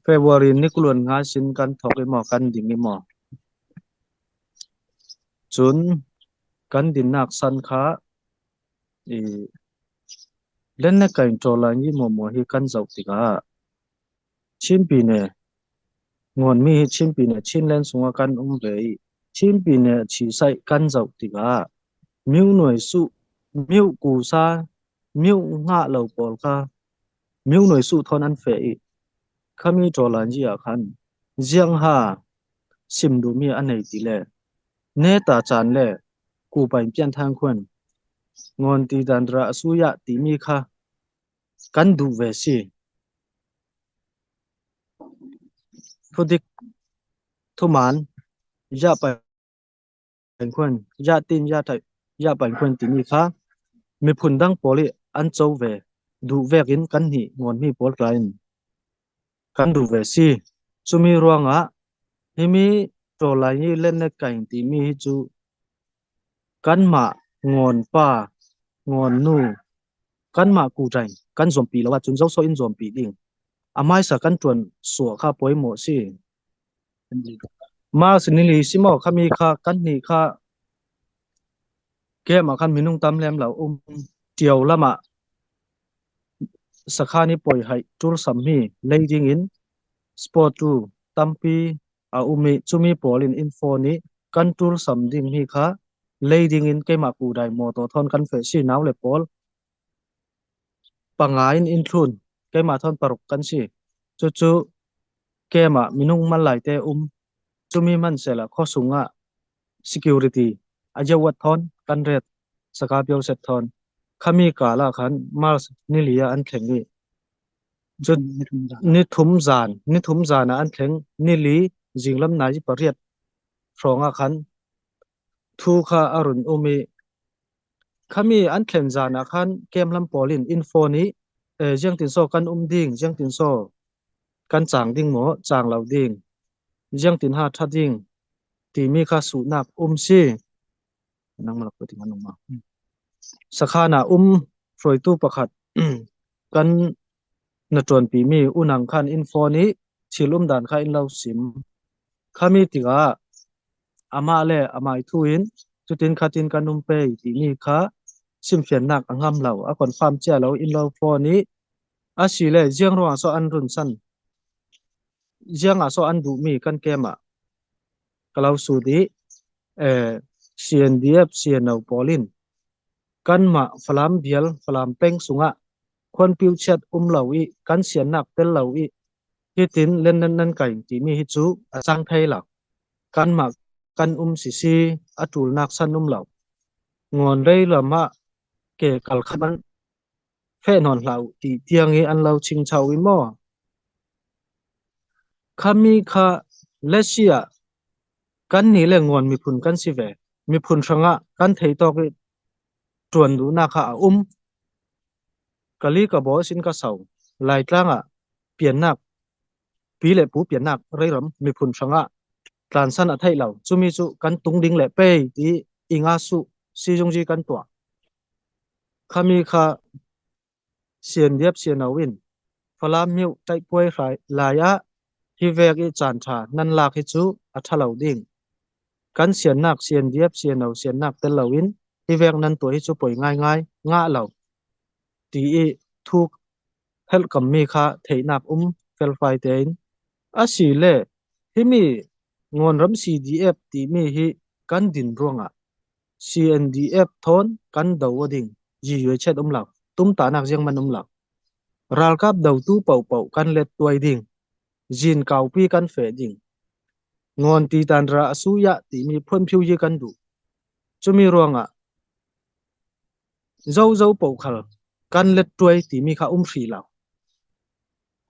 February นี่กลวนงาสินกันถอกหมอกันดิ่งหมอจุนกันดินนักสันค้าเล่นในการโจลานี่หมอให้กันเจ้าติกาชิมปีเนงอนมีชิมปีเนชินเล่นสงกันเลยชิมปีเนชีใส่กันเจ้าติกามิวหน่วยสู้มิวกูซามิวงะเหล่าปอลค่ะมิวหน่วยสู้ทอนันเฟยขามีโจลานี่อาคันเจียงหาซิมดูมีอันไหนติเลเนตาจานเลกูไปเปลี่ยนทางคนงอนตีดันระสุยะติมีค่ะกันดูเวซีพุดิกทุมานยะไปเป็นคนยะตินยะไทยะไปคนติมีค่ะมีพุนดังโปลิอันโจเวดูเวกินกันหิงอนมีโปลไกลน์กันดูเวซีสุมีรวงอ่ะฮิมีโจลานี่เล่นในกันติมีฮิจูกันมางอนป้างอนนูกันมากูใจกันซอมปีแล้วว่าจุนเจ้าโซอินซอมปีดิ่งอามายสักกันจวนสัวข้าป่วยหมดสิมาสินิลิสิมอขามีค่ากันนี่ค่าแกมาคันมินุงตำแลมเหล่าเจียวละมาสักขานี่ป่วยให้จุลสัมมีleading in sport to ตัมปีมีจุมีปอลินอินโฟนี้กันจุลสัมดิ่งนี่ค่าleading in แกมากูได้มอตอทอนกันเฟสินาวเลปอลปังงอินทรุนแกมาทอนปรุกกันสิจู่ๆแกมามินุงมันไหลเตจุมีมันเสละข้อสูงsecurity อาจจะวัดทอนกันเรดสกาเปียวเซตทอนขามีกาละคันมาสนิลิยาอันแข็งนี่จุดนิทุมจานอันแข็งนิลีจิงลำนายปริยดฟรองคันทูคาอรุณมีขามีอันแข็งจานคันเกมลำปอลินอินโฟนี้จังตินโซกันดิ่งจังตินโซกันจางดิ่งหมอจางเหล่าดิ่งจังตินหาทัดดิ่งตีมีค่าสูนักซีนั่งมาลักปฏิมันลงมาสักขานะฟรอยตู้ประคัดกันนจวนปีมีอุนังคันอินโฟนี้ชิลุมด่านค่าอินเหล่าสิมขามีติกาอามาเลอามาทุอินจุดตินคัตินกันเปยตีมีค่าซิมเฟียนนักอังามเหล่าคอนฟาร์มเจ้าเหล่าอินเหล่าโฟนี้สิเลเจียงรัวโซอันรุนสันเจียงโซอันดูมีกันเกมกล่าวสุดีCNDF CNO ปอลินกันมาฟลามเบียลฟลามเป็งสุงะคนพิวเชตเหล่าอีกันเสียนักเตลเหล่าอีฮิตินเล่นนั่นไก่ที่มีฮิจูจังไทยหลักกันมากันซีอัตุลนักสันเหล่างอนได้ละมาเกกัลขันแค่นอนเหล่าที่เตียงอันเหล่าชิงชาวิมอขามีค่าเลเซียกันนี่แหละงอนมีพุนกันสิเวมีพุนชงะกันเทยตอกจวนดูนาคากะลีกะบอสินกะเสาลายกลางเปลี่ยนนักปีเละปูเปลี่ยนนักไรรำมีพุนชงะการสันไทยเหล่าจุมีจุกันตุงดิงเละเปยที่อิงาสุซีจงจีกันตัวขามีค่าเสียนเดียบเสียนเอาวินฟลามิวใจป่วยหลายที่เวกจานชานันลากให้จูอัทเหล่าดิ่งกันเสียนนักเสียนเดียบเสียนเอาเสียนนักเตลเหล่าวินที่เวกนั้นตัวให้จูป่วยง่ายงะเหล่าตีทุกเฮลกัมมีค่าเทนักเฟลไฟเตนสิเลที่มีงอนรำ CDF ที่มีฮิกันดินร่วงCNDF ทนกันดาวดิ่งจีเวเชดเหล่าตุ้มตานักยังมันเหล่ารัลกับดาวตู้เป่ากันเล็ดตัวดิ่งจินเกาปีกันเฟดิ่งงอนตีตันระสุยะที่มีพ่นผิวยีกันดูจะมีร่วงเจ้าเป่าขลกันเล็ดตัวที่มีข้าฟรีเหล่า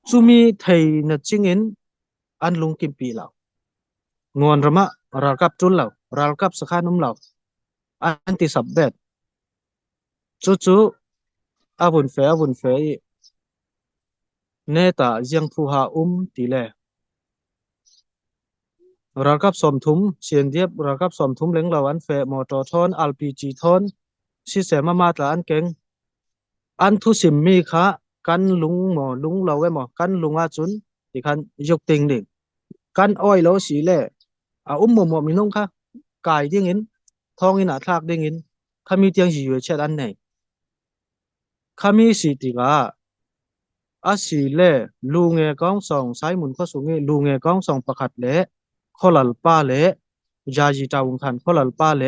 จะมีไทยนัดจิงอินอันลุงกิมปีเหล่างอนระมะรัลกับจุลเหล่ารัลกับสขานุ่มเหล่าอันที่สับเบ็ดจู่อาวุนเฟเนตายังผู้หาตีเลรัลกับสมทุมเชียนเดียบรัลกับสมทุมเล็งเหล่าอันเฟมอตอทอน LPG ทอนสิเสมาตราอันเก่งอันทุสิมมีค่ะกันลุงเหล่าไว้หมอกันลุงอาจุน ติคันยกติงดิกันอ้อยโลสีแลหมอมีนงค่ะกายดิงินทองอินทากดิงินขมีเตียงจีอยู่เช็ดอันไหนขมีสีติกาสีแลลูเงกองสองสายหมุนข้อสูงลูเงกองสองประคัดเลขอลัลป้าเลจาจีตาวงคันขอลัลป้าเล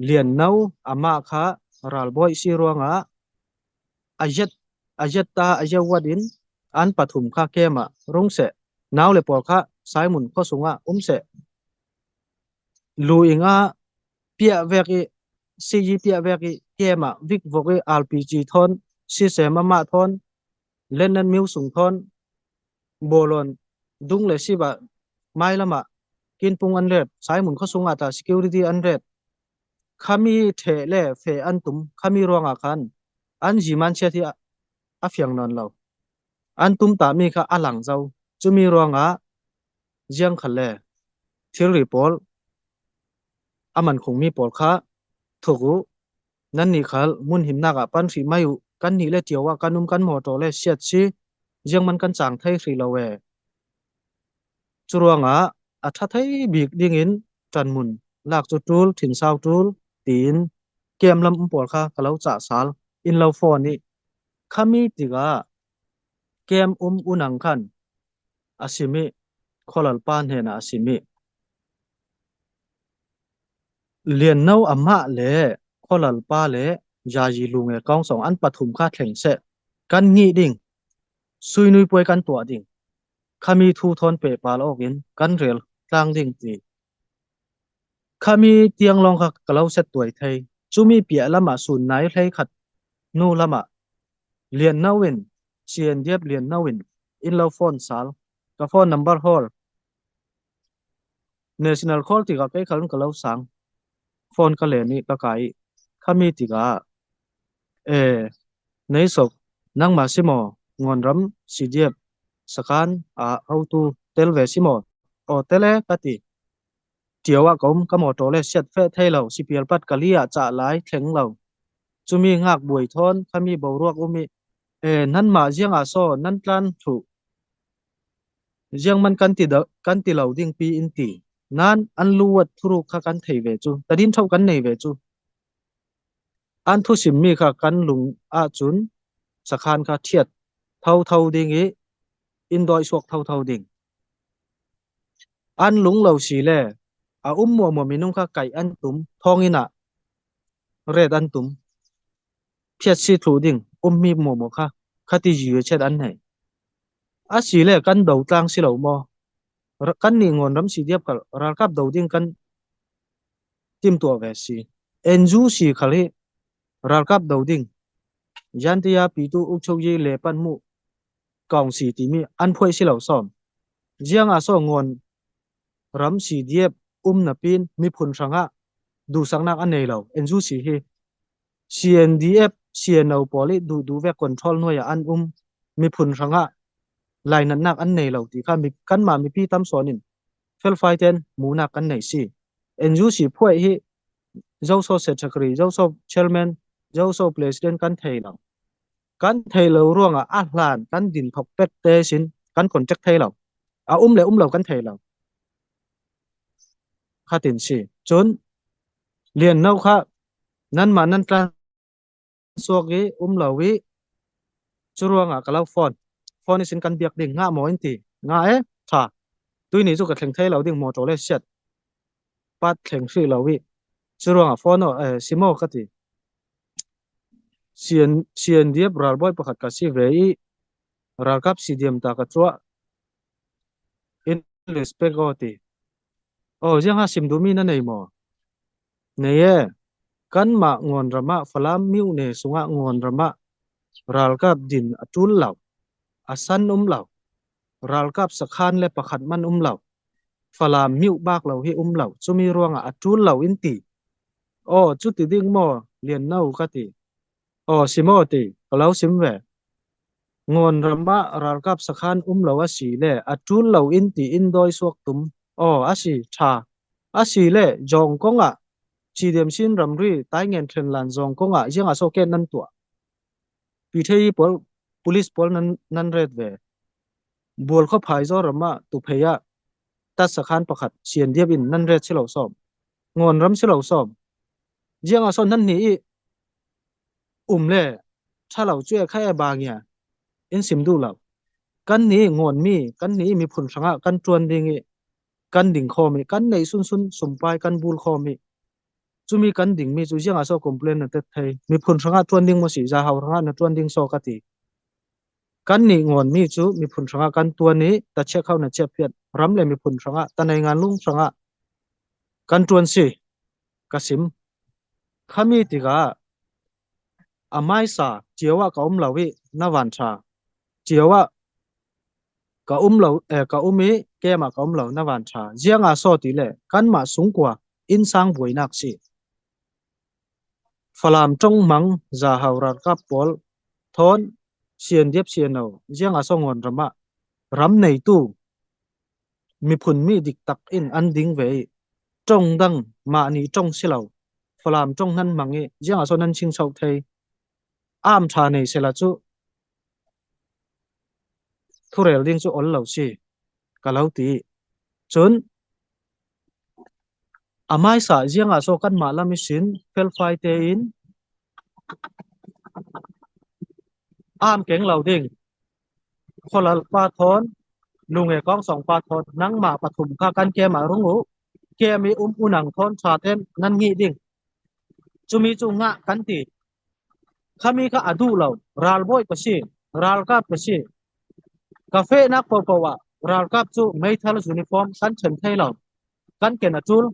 เลียนเนาอามาค่ะรัลบอยซีรวงอาเจ็ดตาอาเจวัดินอันปฐุมค่ะเกมารงเสนาวเลปอค่ะสายหมุนข้อสูงเสลูอิงเปียเวกิซีจีเปียเวกิเกมาวิกวกRPG ทอนซีเซมาทอนเล่นนั้นมิวสุงทอนโบลอนดุงเลสิบะไม่ละมากินปุงอันเร็ดสายหมุนข้อสูงตา security อันเร็ดขมีเทเลเฟอันตุมขมีรวงอาคันอันจีมันเชที่เฟียงนอนเราอันตุมตามีค่ะหลังเจ้าจะมีรวงเจียงขันเลทิริปอลมันคงมีปอลค่ะถูกนั่นนี่ค่ะมุนหิมนักปันฝีไม่อยู่กันนี่เลเจียวว่ากันกันหมอโตเลเสียดชีเจียงมันกันจางไทยฝีเราเวจรวงถ้าไทยบีกดิ่งจันมุนลากจุดจูลถิ่นซาวจูลตีนเกมลำปอลค่ะก็เราจ่าสาลอินเราฟอนนี่ขมีติกาเกมอุนังคันสิมิขอลัลปานเฮนะสิมิเลียนเนาอามาเลขอลัลปาเลยาจีลุงกองสองอันปฐุมค่าแข่งเสกันงี้ดิ่งซุยนุยป่วยกันตัวดิ่งขมีทูทอนเปปาลออกอินกันเรลกลางดิ่งตีขมีเตียงลองค่ะกล่าวเสตตัวไทยจุมีเปียละมาสูนไหนไทยขัดนูละมาเลียนนาวินเชียนเดียบเลียนนาวินอินเราฟอนสาลกับฟอนนัมเบอร์ฮอลnational call ติกาไปขันกล่าวสังฟอนกะเลนี่กะไก่ขมีติกาในศพนังมาซิโมงอนรำสิเดียบสกันเอาตูเตลเวซิโมเตเลกติเจียวกมกมอโตเลเสียดเฟไทยเราสิเปียลปัดกะเลียจะหลายแข็งเราจุมีงักบวยทอนขมีบ่รวกมีนั่นมาเจียงโซนั่นตรันถูเจียงมันกันติเหล่าดิ่งปีอินตีนั่นอันลูวดทุรุขกันไทยเวจูแต่ดินเท่ากันในเวจูอันทุสิมมีค่ะกันลุงจุนสคานค่ะเทียดเท่าดิ่งอินดอยสวกเท่าดิ่งอันลุงเหล่าสีแลมัวมีนุ่งค่ะไก่อันตุมทองอินะเรดอันตุมเพียดสีถูดิ่งมีมัวค่ะคติจีเช็ดอันไหนสีแลกันเดาตางสิเหล่ามอกันนี่งอนรำสีเดียบกับรัลกับเดาดิ่งกันทิมตัวเวสีจูสีขลีรัลกับเดาดิ่งยันที่ปีตูอุกชกยีเลปันมุกองสีที่มีอันพ่วยสิเหล่าซ้อมเจียงโซงอนรำสีเดียบนับปีนมีผลสังดูสังนักอันไหนเราจูสีเฮ CNDF CNO พอลิดูเวกคอนโทรลหน่วยอันมีผลสังลายนั้นนักอันไหนเราที่ข้ามีกันมามีพี่ตั้มสอนินเฟลไฟเทนมูนักอันไหนสิจูสีพ่วยเฮเจ้าโซเซตกรีเจ้าโซเชลแมนเจ้าโซเพรสิดเนต์กันไทยเราร่วงลานกันดินทอกเป็ดเตสินกันคนจักไทยเราเลยเรากันไทยเราข้าตินสิจนเรียนเนาค่ะนั่นมานั่นกันสวกีเราวิจรวงกะเราฟอนนี่สินกันเบียกดิ่งหมออินตีท่าตุยนี่จุกแข่งไทยเราดิ่งหมอโจเลเสียดปัดแข่งชื่อเราวิจรวงฟอนซิโมกติเซียนเดียบรัลบอยประคัดกับสิเวย์รัลกับซีเดียมตากระชัวอินเลสเปกอติยังซิมดูมีนั่นเองมั้งเนี่ยกันมางอนระมะฟลามมิวเนสุงะงอนระมะรัลกับดินจุลเหล่าสันเหล่ารัลกับสะขานและประคัดมันเหล่าฟลามมิวบากเหล่าให้เหล่าจะมีรวงจุลเหล่าอินตีจุดที่ดิ่งมอเลียนเน่ากติซิโมติเราซิมเวงอนรำบะรัลกับสะขานเหล่าสีเล่จุลเหล่าอินตีอินดอยสวกตุมสีชาสีเล่จงกงจีเดียมสินรำรีตายเงินเทรนลันจงกงยังโซเกนนั่นตัวปีเทียปอล police ปอลนั้นเรดเว บัวเข้าภายจอรมาตุเพยะตัดสขานประคัดเสียนเดียบินนั่นเรศสิเหล่าสอบงอนรำสิเหล่าสอบเจียงอาซอนนั่นนี้เล่ถ้าเราช่วยแค่บางอย่างอินสิมดูเรากันนี้งอนมีกันนี้มีผลสังะกันจวนดิ่งกันดิ่งคอมีกันในซุนสมปายกันบูลคอมีจูมีกันดิ่งมีจูเจียงอาซอคอมเพลนนั่นเตไทยมีผลสังะจวนดิ่งมาสีจะหาวสังะนั่นจวนดิ่งโซกติกันนี้งอนมีจูมีผลสังะกันตัวนี้ตัดเชือกเข้าในเชือกเพียรรำเลยมีผลสังะแต่ในงานลุงสังะกันจวนสิกสิมขามีติกาอาไม่สาเจียวว่ากับเหล่าวินาวันชาเจียวว่ากับเหล่ากับมีแกมากับเหล่านาวันชาเจียงอาโซติเลกันมาสูงกว่าอินสังบุยนักสิฝรั่งจงมังจะหารักกับปอลทอนเสียนเดียบเสียนเอาเจียงอาโซงอนรำมะรำในตู้มีผลมีดิกตักอินอันดิ้งเวจงดังมานีจงสิเหล่าฝรั่งจงนั้นมังเจียงอาโซนั้นชิงเฉาไทยอ้ามชาในเสลาจูทุเรลดิ้งจูอลเหล่าสิกะเหล่าตีจนอาไม่สาเจียงอาโซกันมาละมิสินเฟลไฟเตอินอ้ามเก่งเหล่าดิ้งคนละปาทอนลุงเอกองสองปาทอนนั่งมาปฐุมข้ากันแกมารุงูแกมีอุนังทอนชาเทนนั่นงี้ดิ้งจูมีจูงะกันตีข้ามีข้าอดูเหล่ารัลบอยปะชีรัลกับปะชีกาเฟนักปอปวะรัลกับจูไม่ทัลยูนิฟอร์มกันเฉินไทยเหล่ากันเกนัจูล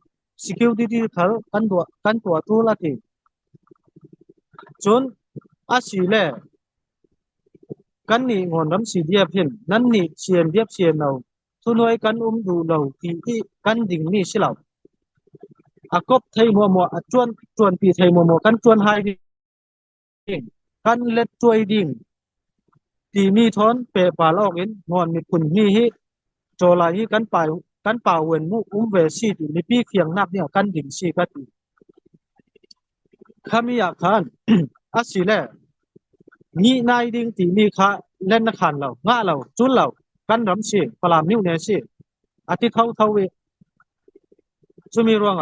security ทัลกันตัวตูละตีจนอาศิเลกันนี่งอนรำสีเดียบเห็นนั่นนี่เชียนเดียบเชียนเราทุนวยกันดูเราที่กันดิ่งนี่สิเราอากบไทยมัวจวนปีไทยมัวกันจวนไฮดิ่งกันเล็ดช่วยดิ่งตีมีทอนเปปาลอกอินงอนมีคุณมีฮิโจลาฮิกันป่าเวนมุเวซีตีมีปีเคียงนักเนี่ยกันดิ่งสีกันข้ามีอยากทานอาศิเลนี่นายดิ่งตีมีข้าเล่นนักขันเราง่าเราจุนเรากันรำสีพลามนิ้วเนสีอาทิตย์เท่าเวจะมีร่วง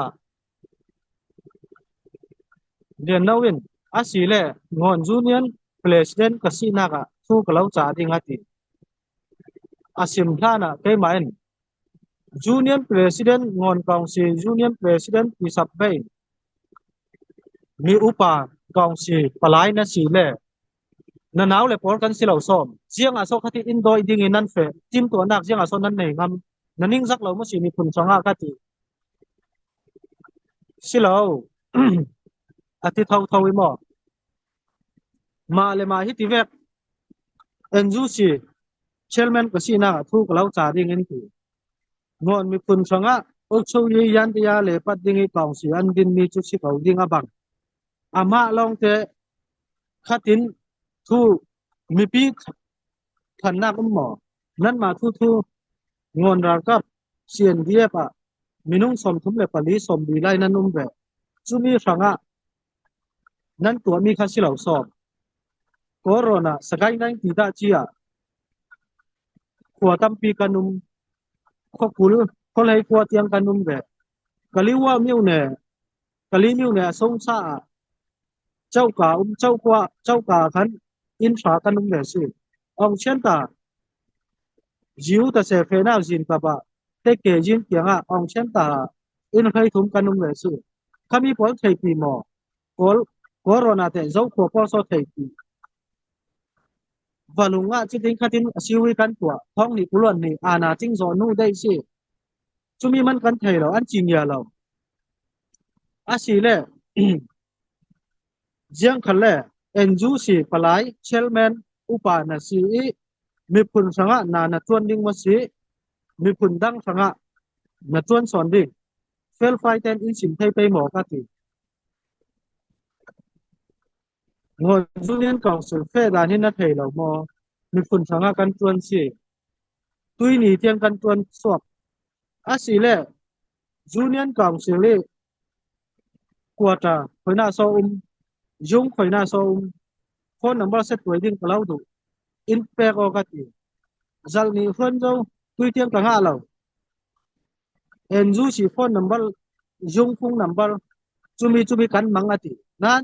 เดือนนาวินอาศิเลงอนจูเนียนเพลสเดนกสินากะสู้กับเราจ่าดิ่งอาทิตย์อาศิมพลานะเกย์มาเอ็นจูเนียนเพลสเดนงอนกองสีจูเนียนเพลสเดนพิสับเบย์มีอุปกองสีปลายนาสีเลนั่นเอาเลยพอกันสิเราซ้อมเจียงอาโซคติอินโดดิ่งอินนั่นเฟทีมตัวนักเจียงอาโซนั่นเองงั้นนั่นนิ่งสักเราไม่ใช่มีผลสองอาคติสิเราอาทิตย์เท่าวิมอมาเลยมาฮิติเวกเอ็นจูซีเชลแมนก็สีน่าทุกเราจ่าดิ่งอินคืองอนมีผลสองอาโอชูยยันติยาเลยปัดดิ่งกองสีอันดินมีจุดสิเขาดิ่งอาบังอามาลองเตะขัดินทูมีปีขันนักหมอนั่นมาทูงอนรักกับเสียนเดียบมีนุ่งสมทุมเลยปลีสมดีไล่นั่นนุ่มแบบจุมีสังะนั่นตัวมีข้าสิเหล่าสอบโคโรนาสกายนั่งตีดาจีขัวตั้มปีกันนุ่มข้อกุลข้อไหขัวเตียงกันนุ่มแบบกะลิว่ามิวเน่กะลิมิวเน่สงสาเจ้ากาเจ้ากาขันอินทรากันนุ่มแบบสิองเชนตาจิวแต่เสฟนาจินกับเทเกจินเกียงองเชนตาอินใครทุ่มกันนุ่มแบบสิข้ามีพอลไทยปีหมอโคโรนาแต่เจ้าขัวก็สอไทยปีวาลุงจิติงขัดินสิวิกันตัวท้องนี่กุลวนนี่อาณาจิงโซนูได้สิจุมีมันกันไทยเราอันจีนยาเราอาศิเลเจียงคันเลเอ็นจูซีปลายเชลแมนอุปาณสีมีผลสังะนาจวนดิ่งมาสีมีผลดังสังะนาจวนสอนดิ่งเฟลไฟเตนอินสินไทยไปหมอกติงอจูเนียนกองสุเฟดานินาไทยเรามอมีผลสังะกันจวนสีตุยหนีเทียงกันจวนสอบอาศิเลจูเนียนกองสุเลกวาตาคอยนาโซยุงคอยนาโซคนนัมเบอร์เซตไว้ดิ่งกล่าวดูอินเปกอกติ zal ni phone zo tui tiang ka nga lo enju si phone number jung phung number chumi kan mangati nan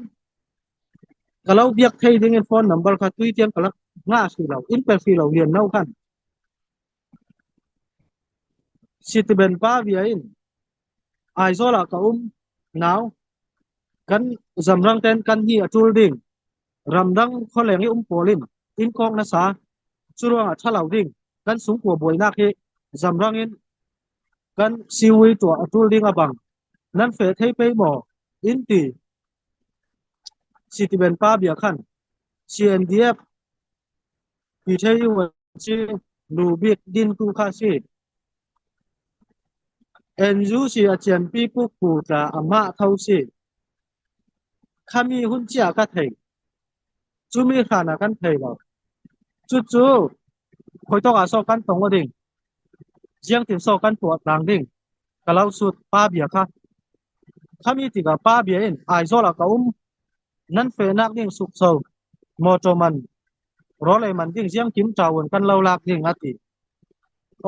kalau biak thei ding in phone number kha tui tiang kalak nga si lo in per fi lo lian nau khan sitiben pa bia in ai zo la ka now kan zamrang ten kan hi atul ding ramdang kholeng hi polin in kong na sa churuang a thalau ding kan sung ko boina khi zamrang in kan siwi to atul ding abang nan fe thei pe mo in ti sitiben pa bia khan CNDF pi thei wa chi lu bik din tu kha si enju si a chen pi pu pu ta ama thau si khami hun chia ka thei chumi khana kan thei lo chu khoi to a so kan tong ding jiang tin so kan to tang ding kalau sut pa bia kha khami ti ga pa bia in ai zo la ka nan fe nak ding suk so mo to man ro le man ding jiang kim chawon kan lo lak ding ati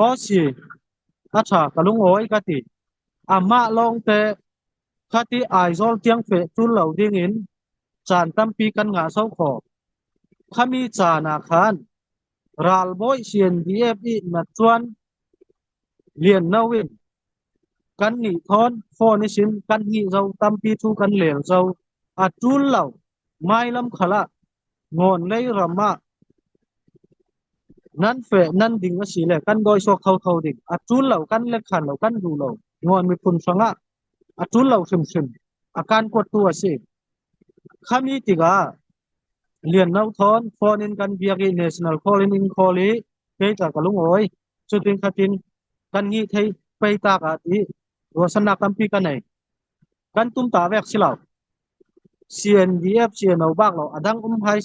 o si acha kalung oi ka ti ama long te khati ai zol tiang fe tu lo ding in chan tampi kan nga so kho khami chana khan ral boy CNDF i na chuan lian nawin kan ni thon phone ni sin kan hi zo tampi thu kan lel zo atul lo mai lam khala ngon nei rama nan fe nan ding a si le kan doi so thau ding atul lo kan le khan lo kan du lo ngon mi pun sanga atul lo sim akan ko tu ase khami tiga lian nau thon phone in kan biagi national calling in kholi pe ta kalung oi chutin khatin kan ngi thei pe ta ka ti rosanak tampi kan nei kan tum ta vek silaw CNDF CNO bak lo adang hai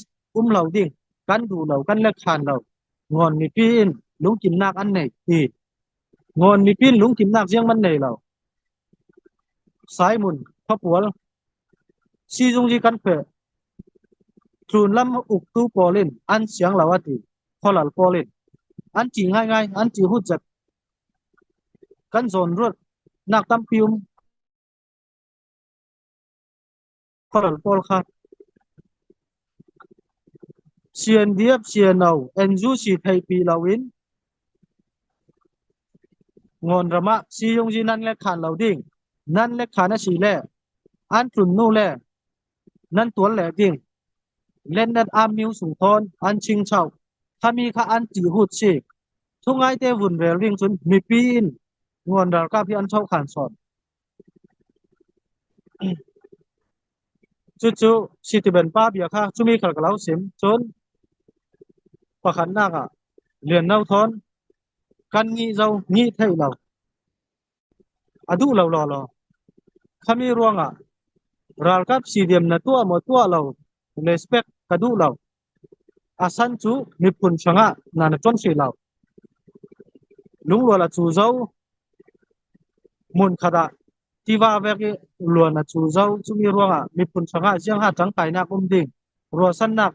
lo ding kan du lo kan le khan lo ngon mi pin lung kim nak an nei ti ngon mi pin lung kim nak jiang man nei lo sai mun phapwal si jung ji kan pe trun lam uk tu polin an siang lawati kholal polin an chi ngai an chi hu jat kan zon rut nak tam pium kholal pol kha CNDF CNO enju si thai pi lawin ngon rama si yong ji nan le khan lo ding nan le khana si le an trun nu le nan tuan le ding len net am miu sung thon an ching chau khami kha an chi hut si thungai te vun rel ring chun mi pin ngon dal ka pi an chau khan son chu sitiben pa bia kha chumi khal kalau sim chon pakhan na ka lian nau thon kan ngi zo ngi thei lo adu lo lo khami ruanga ral kap sidiam na tua mo tua lo respect kadu lo asan chu nipun changa na chon si lo lung lo la chu zo mun khada tiwa veki lo na chu zo chumi ruanga nipun changa jiang ha chang kai na ding ro san nak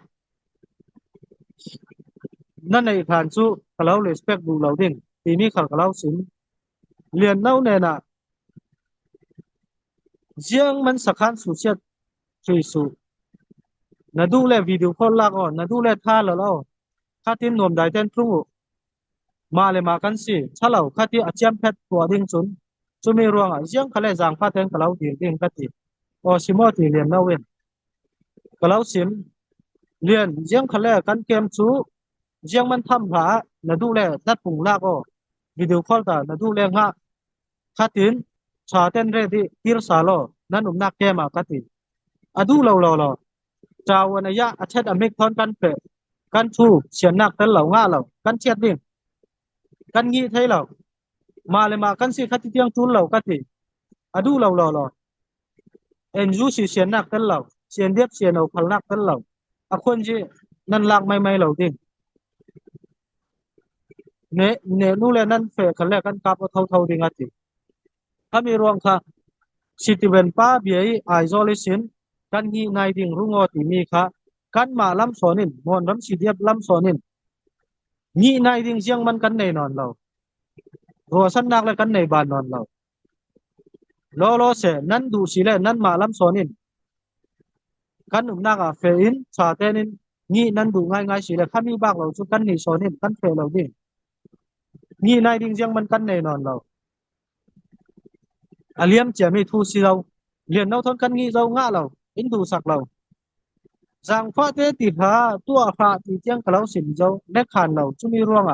nan nei khan chu kalau respect du lo ding ti mi khal kalau sim lian nau ne na jiang man sakhan su siat chi su na du le video call lak on na du le tha lo khatin nom dai ten pru ma le ma kan si chalo khati achiam phet ko ding chun chumi ruanga jiang khale jang pha ten kalau ding kati o simo ti lian nau wen kalau sim lian jiang khale kan kem chu jiang man tham bha na du le dat pung la ko video call ta na du le nga khatin cha ten re di tir sa lo nan nak ke ma kati adu lo chawana ya achet amik thon kan pe kan thu sian nak tan lo nga lo kan chet ding kan ngi thei lo ma le ma kan si khati tiang chun lo kati adu lo enju si sian nak tan lo sian dep sian o phal nak tan lo akhon ji nan lak mai lo ding ne nu le nan fe khale kan kap thau ding ati kami ruang kha sitiben pa biai isolation kan ngi ngai ding rungo ti mi kha kan ma lam sonin mon ram si diap lam sonin งี้นายดิ่งเสียงมันกันในนอนเรารัวสันนักและกันในบ้านนอนเราโลเสนั้นดูสิเลนั้นมาลำสอนินกันนักเฟอินชาเตนินงี้นั้นดูง่ายๆสิเลข้ามีบ้างเราจุกันนี่สอนินกันเฟเราดิงี้นายดิ่งเสียงมันกันในนอนเราอาเลียมจะไม่ทูสิเราเรียนเราทนกันงี้เราง่าเราอินดูสักเราจังฟ้าเตติหาตัวพระที่เจียงกะเราสินเจ้าและขานเราจุมีร่วง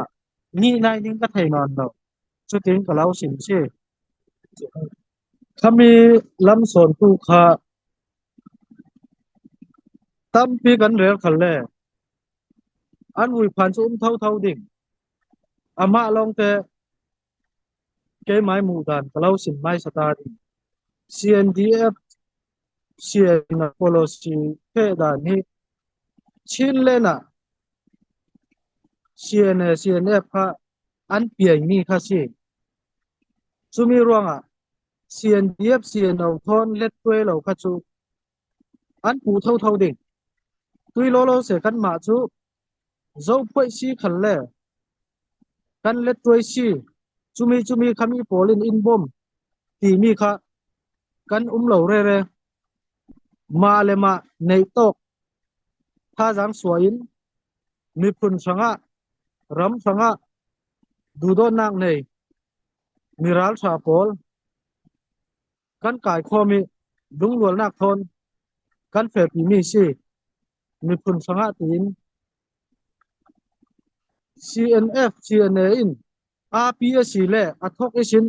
งี้นายดิ่งก็ไทยนอนเราจุติงกะเราสินสิถ้ามีลำสอนผู้ขาตั้มปีกันเรียกขันแลอันวุยผ่านสุมเท่าดิ่งอามาลองแต่เกยไม้หมู่ดานกะเราสินไม้สตาร์ดิ่ง CNDF CN policy เพดานนี้ชินเลนะ CNF ค่ะอันเปียนี่ค่ะสิจุมีร่วงCNDF CN เอาทอนเล็ดด้วยเราค่ะจูอันปูเท่าดิ่งตุยโลเสกันมาจูเจ้าป่วยสีขันแลกันเล็ดด้วยสีจุมีคำมีโพลินอินบอมที่มีค่ะกันเราเร่มาเลมาในตกถ้าจังสวยมีพุนสังะรำสังะดูโดนนักในมีรัลชาโพลกันกายคอมีดุงหลวนักทนกันเฟปีมีสิมีพุนสังะตีน CNF CNA อิน RPS เลอัทอกเอชิน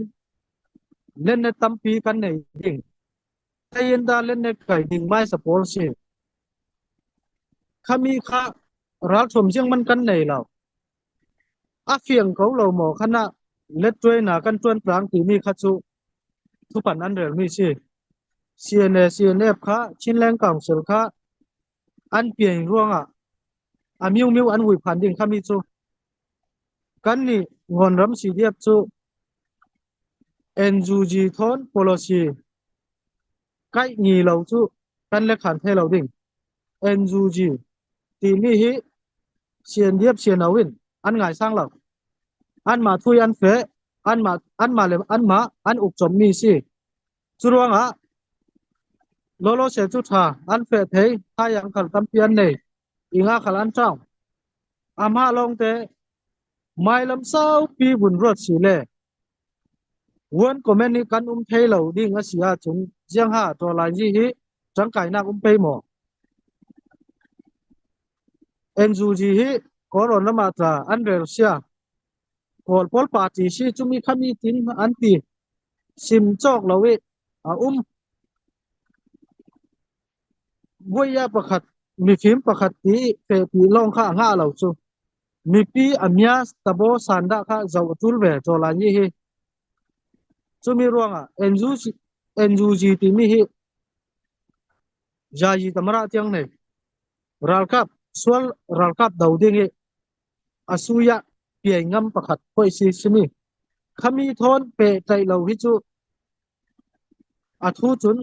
เล่นในตั้มปีกันในดิ่งไอ้ยันดาเล่นในไก่ดิ่งไม่สปอร์ตสิข้ามีข้ารักสมเสียงมันกันในเราเฟียงเขาเราหมอคณะเล็ดด้วยหนากันจวนกลางที่มีข้าจูทุกปันนั้นเรื่องมีสิ CNA CNF ข้าชินแรงกลางเสือข้าอันเปลี่ยนร่วงมิวอันหุยผ่านดิ่งข้ามีจูกันนี่งอนรำสีเดียบจู NUG ทอน policy ใกล้งีเราจูกันเล็กขันให้เราดิ่ง NUG ที่นี่ฮิเชียนเดียบเชียนเอาวินอันง่ายสร้างเราอันมาทุยอันเฟอันมาเลยอันมาอันอุกจมมีสิจุรวงโลเสจุธาอันเฟเทยถ้ายังขันตั้มเปียนในอิงาขันอันเจ้าอามาลงเตไม่ลำเศร้าปีบุญรถสิเลวนก็แม่นี่กันเทยเราดิ่งอาเซียจุนเจียงห้าตัวลายยี่ฮิจังไก่นักไปหมอNUG ฮิกอรอนมาตราอันเรเซียพอลปาร์ตี้สิจุมีขมีตินอันตีซิมจอกเราเววยาประคัดมีฟิล์มประคัดตีเฟปีลองข้าง่าเราจูมีปีอามียสตาโบสันดาข้าเจ้าตุลเวจอลานี่ฮิจูมีร่วงNUG ตีมีฮิยายีตมราเตียงเนี่ยรัลกับส่วนรัลกับดาวดิ้งอาสุยะเปียงำประคัดพอยสิมีขมีทอนเปใจเราฮิจูอาทูจุน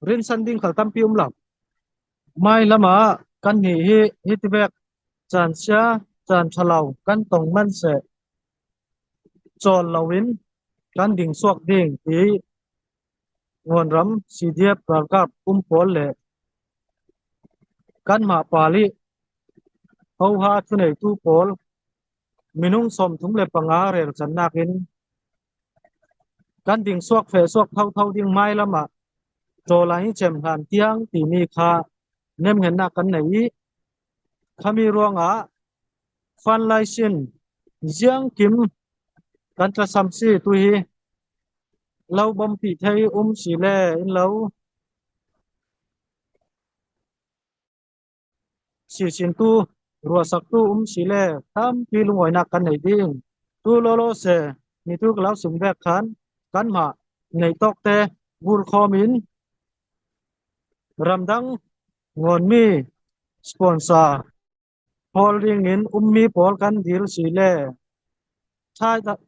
รินสันดิ้งขัลตัมพิอุมหลับไม่ละมากันฮิตเบกจานเชียจานฉลาวกันตรงมันเสจอลลาวินกันดิ่งสวกดิ่งที่งอนรำสีเดียบรัลกับโพลเลกันมาปาลีเขาหาทุนไอตูโพลมินุงสมทุมเลปังอาเรลจันนักินกันดิ่งสวกเฟสวกเท่าดิ่งไม่ละมาโจลาฮิเจมหันเตียงที่มีค่าเนมเห็นนักกันไหนขามีร่วงฟันไลซินเจียงกิมกันจะสัมซีตุยเราบอมปีไทยสีเล่เราสีสินตูรัวสักตูสีเล่ทำปีลุงหอยนักกันไหนดิ้งตูโลเสมีตูกล่าวสิมแบกขันกันมาในตอกเตบูรคอมินรำดังงอนมีสปอนเซอร์พอลลิงอินมีพอลกันดีลสีเล่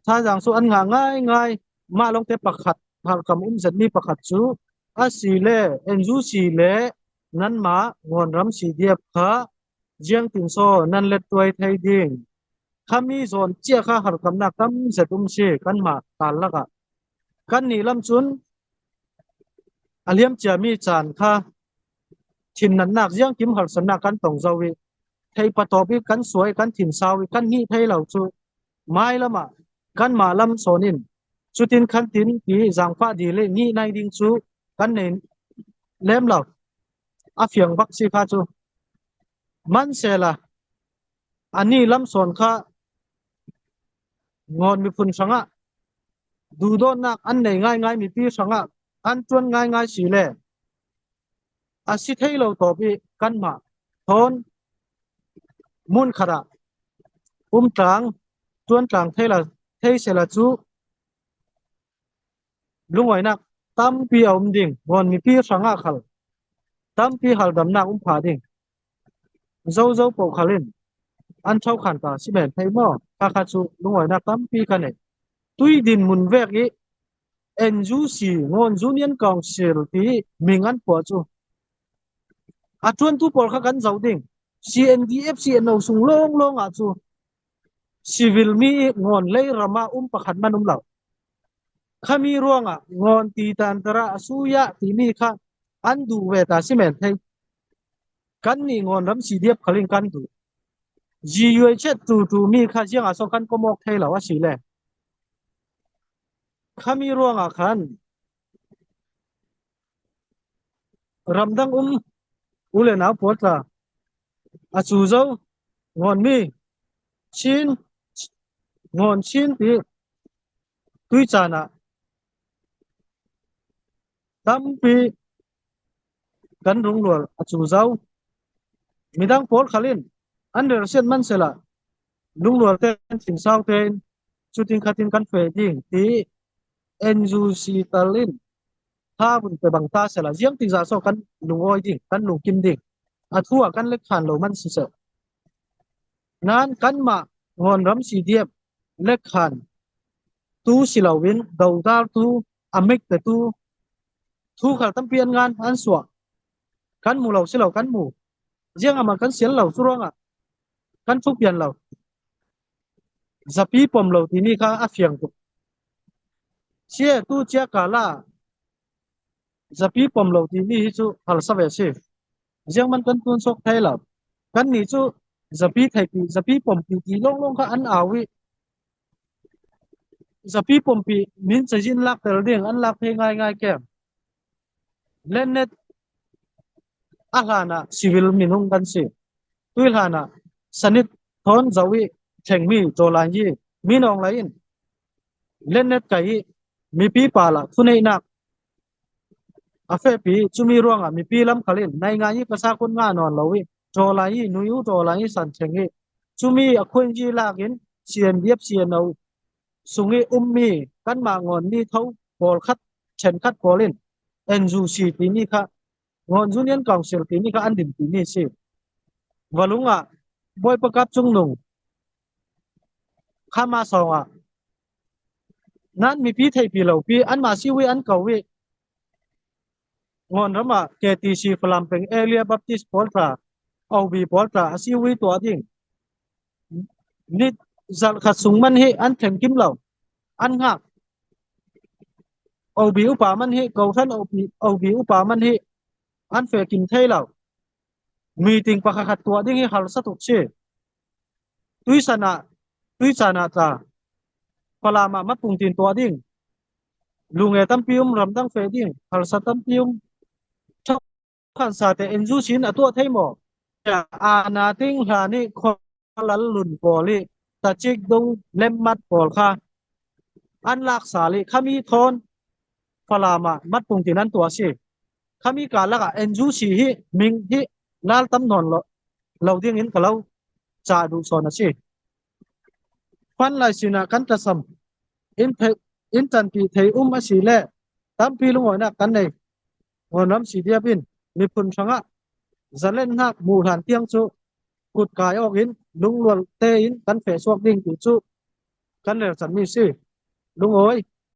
ถ้าอย่างส่วนง่ายมาลงเตประคัดพาลคำจะมีประคัดจูสีเล่สีเล่นั้นมางอนรำสีเดียบค่ะเจียงติงโซนั่นเล็ดตัวไทยดิ้ง khami zon chia kha har kamna kam setum se kan ma tal laka kan ni lam chun aliam chia mi chan kha thin nan nak jiang kim har sanna kan tong zawi thei patopi kan suai kan thin sawi kan hi thei lo chu mai lama kan ma lam sonin chutin khan tin pi jangfa di le ni nai ding chu kan nen lem lo a fiang bak si kha chu man sela ani lam son kha ngon mi phun sanga du do nak an nei ngai mi pi sanga an chuan ngai si le a si thei lo to pi kan ma thon mun khara tlang chuan tlang thei sela chu lungoi nak tam pi om ding ngon mi pi sanga khal tam pi hal dam nak pha ding zo po khalin an thau khan ta si ben thei mo kha chu lungoi nak tam pi kan nei tui din mun vek i NUC ngon Union Council ti mingan po chu a chuan tu por kha kan zau ding CNDF CNO sung long a chu civil mi ngon lei rama pakhat manum law khami ruanga ngon ti tan tara asuya ti mi kha an du we ta simen thei kan ni ngon ram CDF khalin kan du GUH tu mi kha jiang a so kan komok thei lawa si le khami ruanga khan ramdang ule na potla a chu zo ngon mi chin ngon chin ti tui chana tampi kan rung lol a chu zo midang pol khalin under set man sela lung lol ten chin saw ten chuting khatin kan fe ding ti NUC talin tha bun te bang ta sela jiang ti za so kan lungoi ding kan lung kim ding a thua kan lek khan lo man si se nan kan ma ngon ram CDF lek khan tu silawin daudar tu amek te tu thu khal tam pian ngan an suwa kan mu lo silaw kan mu jiang ama kan sial lo suronga kan thu pian lo zapi pom lo ti ni kha a fiang tu sia tu chia kala zapi pom lo ti ni chu hal sa ve se jiang man kan tun sok thai lo kan ni chu zapi thai pi zapi pom pi ti long kha an awi zapi pom pi min chajin lak tel ding an lak thei ngai ke lenet ahlana civil minung kan se tuilhana sanit thon zawi thengmi tolan yi minong lain lenet kai mi pi pala thunei nak afe pi chumi ruanga mi pi lam khalin nai nga yi pasa kun nga non lowi tolan yi nuyu tolan yi san thengi chumi akhun ji lakin CNDF CNO sungi ummi kan ma ngon ni thau pol khat chen khat polin NUC ti ni kha ngon Union Council ti ni kha an din ti ni si walunga boy pakap chung nung khama songa nan mi pi thei pi lo pi an ma si wi an kawi ngon rama KTC Flampeng Area Baptist Poltra OB Poltra asi wi to ding nit zal khat sung man hi an theng kim lo an nga OB upa man hi ko than OB upa man hi an fe kim thei lo meeting pakha khat to ding hi hal sa tuk che tui sana ta palama mapung tin to ding lunge tampium ramdang fe ding hal sa tampium thak khan sa te enju sin atu thei mo ana ting hla ni kholal lun poli ta chik dong lemmat pol kha an lak sali khami thon palama mapung tin an to si khami ka laka enju si hi ming hi lal tam non lo ding in kalau cha du son si pan lai sina kan ta sam in tan pi thei asi le tam pi lungoi na kan nei ngonam si dia bin mi phun sanga zalen nak mu han tiang chu kut kai ok in lung lol te in kan fe sok ding tu chu kan le chan mi si lungoi